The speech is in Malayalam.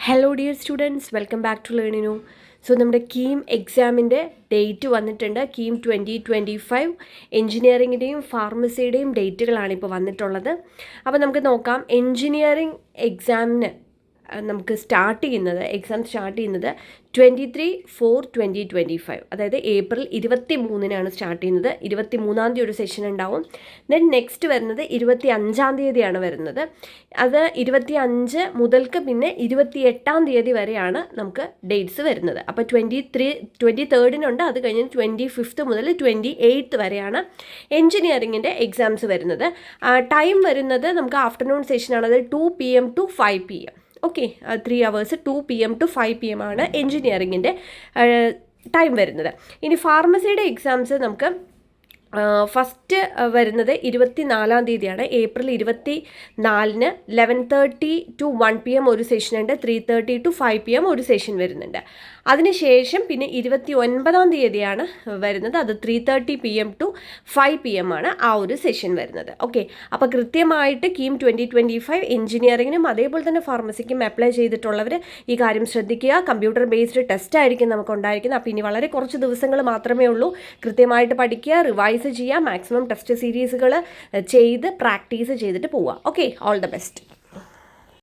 Hello dear students, welcome back to ലേണിനു. സോ നമ്മുടെ കീം എക്സാമിൻ്റെ ഡേറ്റ് വന്നിട്ടുണ്ട്. കീം 2025 എൻജിനീയറിങ്ങിൻ്റെയും ഫാർമസിയുടെയും ഡേറ്റുകളാണ് ഇപ്പോൾ വന്നിട്ടുള്ളത്. അപ്പോൾ നമുക്ക് നോക്കാം. എൻജിനീയറിംഗ് എക്സാമിന് നമുക്ക് എക്സാം സ്റ്റാർട്ട് ചെയ്യുന്നത് 23/4/2025, അതായത് ഏപ്രിൽ 23-നാണ് സ്റ്റാർട്ട് ചെയ്യുന്നത്. 23-ാം തീയതി ഒരു സെഷൻ ഉണ്ടാവും. ദെൻ നെക്സ്റ്റ് വരുന്നത് 25-ാം തീയതിയാണ് വരുന്നത്. അത് 25 മുതൽക്ക് പിന്നെ 28-ാം തീയതി വരെയാണ് നമുക്ക് ഡേറ്റ്സ് വരുന്നത്. അപ്പോൾ 23rd അത് കഴിഞ്ഞ് 25th മുതൽ 28th വരെയാണ് എൻജിനീയറിങ്ങിൻ്റെ എക്സാംസ് വരുന്നത്. ടൈം വരുന്നത് നമുക്ക് ആഫ്റ്റർനൂൺ സെഷനാണ്. അത് 2 PM to 5 PM. Okay, 3 hours 2 PM to 5 PM ആണ് എൻജിനീയറിങ്ങിൻ്റെ ടൈം വരുന്നത്. ഇനി ഫാർമസിയുടെ എക്സാംസ് നമുക്ക് ഫസ്റ്റ് വരുന്നത് 24-ാം തീയതിയാണ്. ഏപ്രിൽ 24-ന് 11:30 to 1 PM ഒരു സെഷൻ ഉണ്ട്. 3:30 to 5 PM ഒരു സെഷൻ വരുന്നുണ്ട്. അതിനുശേഷം പിന്നെ 29-ാം തീയതിയാണ് വരുന്നത്. അത് 3:30 PM to 5 PM ആണ് ആ ഒരു സെഷൻ വരുന്നത്. ഓക്കെ, അപ്പോൾ കൃത്യമായിട്ട് കീം 2025 എൻജിനീയറിങ്ങിനും അതേപോലെ തന്നെ ഫാർമസിക്കും അപ്ലൈ ചെയ്തിട്ടുള്ളവർ ഈ കാര്യം ശ്രദ്ധിക്കുക. കമ്പ്യൂട്ടർ ബേസ്ഡ് ടെസ്റ്റ് ആയിരിക്കും നമുക്ക് ഉണ്ടായിരിക്കുന്നത്. അപ്പോൾ ഇനി വളരെ കുറച്ച് ദിവസങ്ങൾ മാത്രമേ ഉള്ളൂ. കൃത്യമായിട്ട് പഠിക്കുക, റിവൈസ് ചെയ്യുക, മാക്സിമം ടെസ്റ്റ് സീരീസുകൾ ചെയ്ത് പ്രാക്ടീസ് ചെയ്തിട്ട് പോവുക. Okay, all the best.